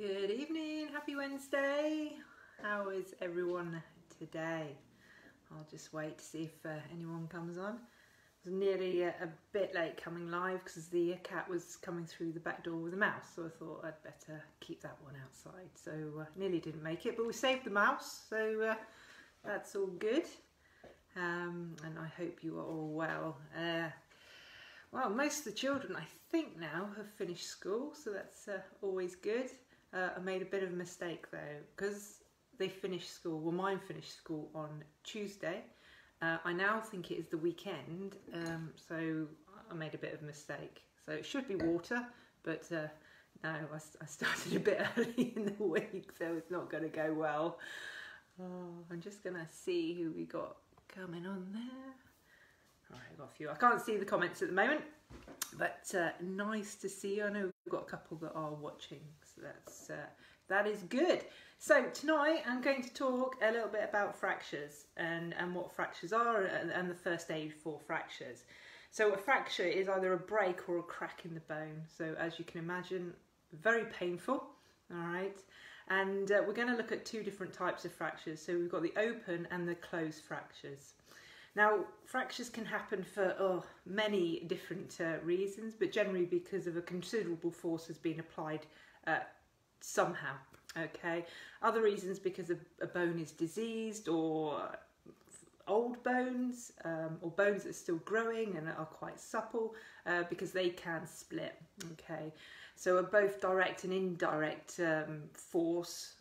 Good evening, happy Wednesday. How is everyone today? I'll just wait to see if anyone comes on. I was nearly a bit late coming live because the cat was coming through the back door with a mouse, so I thought I'd better keep that one outside. So nearly didn't make it, but we saved the mouse, so that's all good. And I hope you are all well. Well, most of the children, I think now, have finished school, so that's always good. I made a bit of a mistake though, because they finished school, well mine finished school on Tuesday. I now think it is the weekend, so I made a bit of a mistake. So it should be water, but no, I started a bit early in the week, so it's not going to go well. I'm just going to see who we got coming on there. Alright, I've got a few. I can't see the comments at the moment, but nice to see you. I know we've got a couple that are watching, so that is good. So tonight I'm going to talk a little bit about fractures and what fractures are and the first aid for fractures. So a fracture is either a break or a crack in the bone. So as you can imagine, very painful. Alright, and we're going to look at two different types of fractures. So we've got the open and the closed fractures. Now, fractures can happen for many different reasons, but generally because of a considerable force has been applied somehow, okay? Other reasons because a bone is diseased, or old bones, or bones that are still growing and are quite supple, because they can split, okay? So both direct and indirect force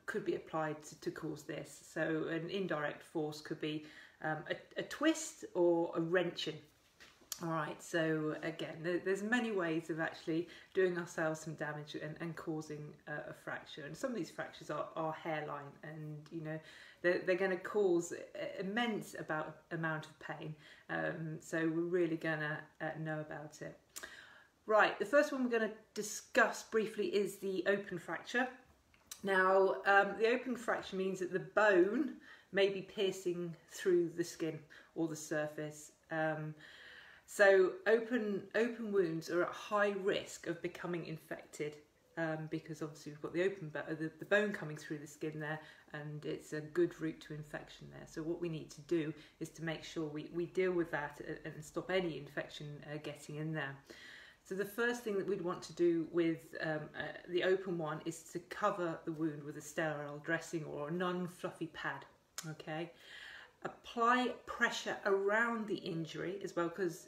could be applied to cause this. So an indirect force could be a twist or a wrenching. Alright, so again, there's many ways of actually doing ourselves some damage and causing a fracture. And some of these fractures are hairline, and you know they're going to cause immense amount of pain. So we're really going to know about it. Right, the first one we're going to discuss briefly is the open fracture. Now, the open fracture means that the bone may be piercing through the skin or the surface. So open wounds are at high risk of becoming infected, because obviously we've got the bone coming through the skin there, and it's a good route to infection there. So what we need to do is to make sure we deal with that and stop any infection getting in there. So the first thing that we'd want to do with the open one is to cover the wound with a sterile dressing or a non-fluffy pad. Okay, apply pressure around the injury as well, because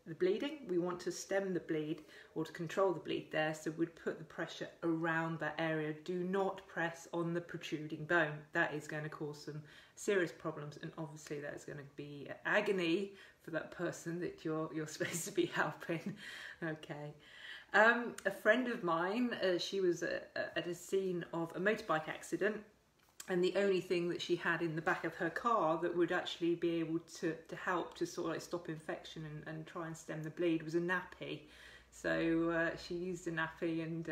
the bleeding, we want to stem the bleed or to control the bleed there, so we'd put the pressure around that area. Do not press on the protruding bone. That is going to cause some serious problems, and obviously that's going to be agony for that person that you're supposed to be helping. Okay. A friend of mine, she was at a scene of a motorbike accident, and the only thing that she had in the back of her car that would actually be able to help to sort of like stop infection and try and stem the bleed was a nappy. So she used a nappy, and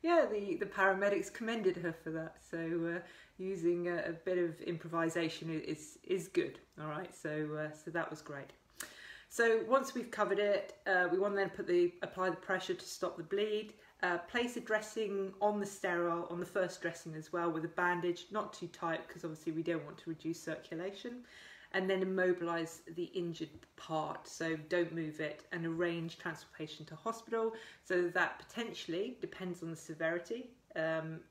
yeah, the paramedics commended her for that. So using a bit of improvisation is good. All right, so that was great. So once we've covered it, we want to then apply the pressure to stop the bleed. Place a dressing on the first dressing as well, with a bandage, not too tight because obviously we don't want to reduce circulation, and then immobilise the injured part, so don't move it, and arrange transportation to hospital. So that potentially depends on the severity,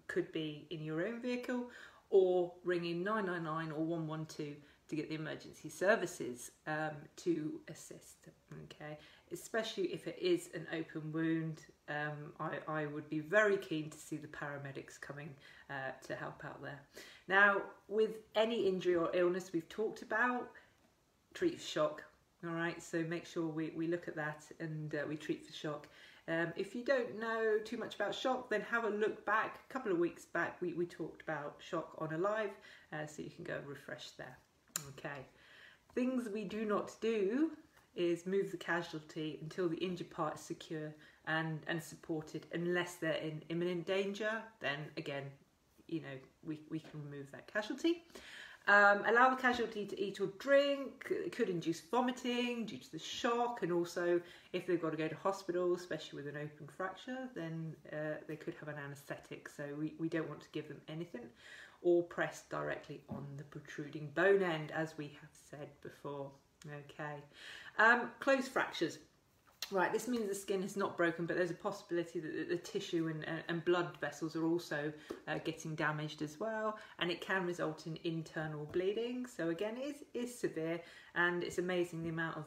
could be in your own vehicle or ringing 999 or 112 to get the emergency services to assist. Okay, especially if it is an open wound. I would be very keen to see the paramedics coming to help out there. Now, with any injury or illness we've talked about, treat for shock. All right, so make sure we look at that and we treat for shock. If you don't know too much about shock, then have a look back. A couple of weeks back, we talked about shock on a live, so you can go and refresh there. Okay, things we do not do is move the casualty until the injured part is secure and supported. Unless they're in imminent danger, then again, you know, we can remove that casualty. Allow the casualty to eat or drink. It could induce vomiting due to the shock, and also if they've got to go to hospital, especially with an open fracture, then they could have an anaesthetic, so we don't want to give them anything or press directly on the protruding bone end, as we have said before. Okay. Closed fractures. Right, this means the skin is not broken, but there's a possibility that the tissue and blood vessels are also getting damaged as well, and it can result in internal bleeding. So again, it is severe, and it's amazing the amount of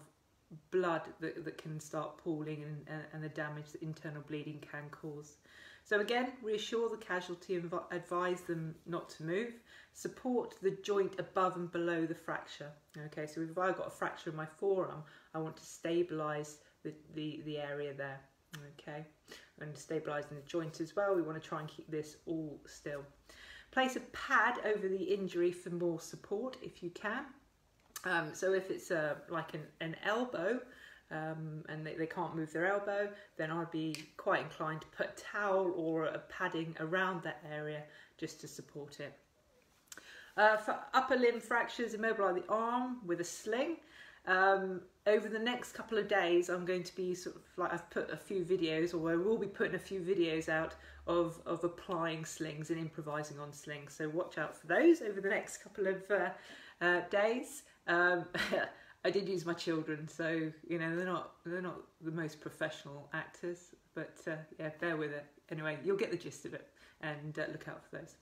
blood that can start pooling and the damage that internal bleeding can cause. So again, reassure the casualty and advise them not to move. Support the joint above and below the fracture. Okay, so if I've got a fracture in my forearm, I want to stabilise the area there. Okay, and stabilising the joint as well. We want to try and keep this all still. Place a pad over the injury for more support if you can. So if it's like an elbow, and they can't move their elbow, then I'd be quite inclined to put a towel or a padding around that area just to support it. For upper limb fractures, immobilise the arm with a sling. Over the next couple of days, I'm going to be sort of like, I've put a few videos, or I will be putting a few videos out of applying slings and improvising on slings. So watch out for those over the next couple of days. I did use my children, so you know they're not the most professional actors, but yeah, bear with it. Anyway, you'll get the gist of it, and look out for those.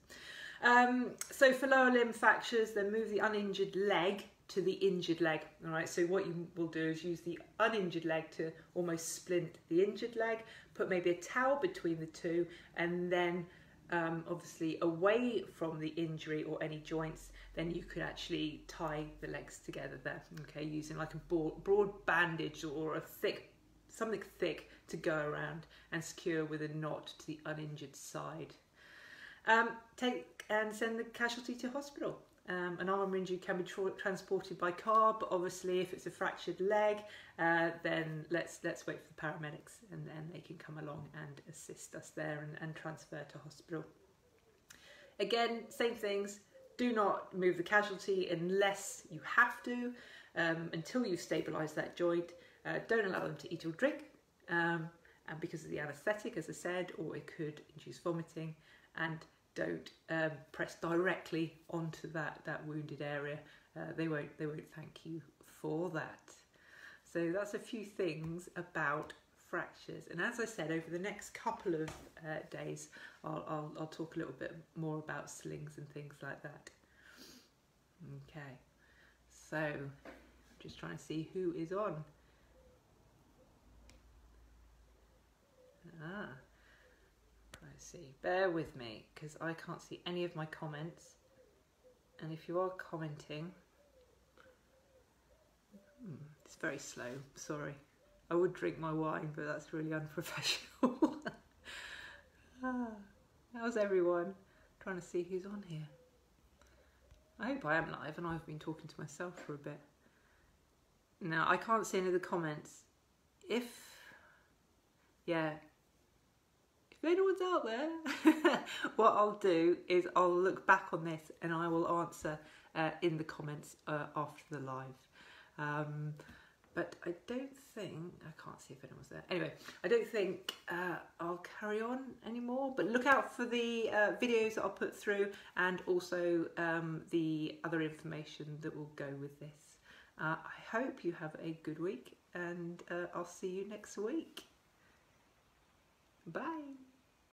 So for lower limb fractures, then move the uninjured leg to the injured leg. All right, so what you will do is use the uninjured leg to almost splint the injured leg, put maybe a towel between the two, and then obviously away from the injury or any joints, then you could actually tie the legs together there, okay, using like a broad bandage or something thick to go around and secure with a knot to the uninjured side. Take and send the casualty to hospital. An arm injury can be transported by car, but obviously if it's a fractured leg, then let's wait for the paramedics, and then they can come along and assist us there and transfer to hospital. Again, same things. Do not move the casualty unless you have to, until you've stabilised that joint. Don't allow them to eat or drink, and because of the anaesthetic, as I said, or it could induce vomiting. And don't press directly onto that wounded area. They won't thank you for that. So that's a few things about fractures, and as I said, over the next couple of days I'll talk a little bit more about slings and things like that. Okay, so I'm just trying to see who is on. Let's see, bear with me because I can't see any of my comments, and if you are commenting, it's very slow, sorry. I would drink my wine, but that's really unprofessional. How's everyone? Trying to see who's on here. I hope I am live and I've been talking to myself for a bit. Now, I can't see any of the comments. If anyone's out there, what I'll do is I'll look back on this and I will answer in the comments after the live. But I don't think, I can't see if anyone's there. Anyway, I don't think I'll carry on anymore, but look out for the videos that I'll put through, and also the other information that will go with this. I hope you have a good week, and I'll see you next week. Bye.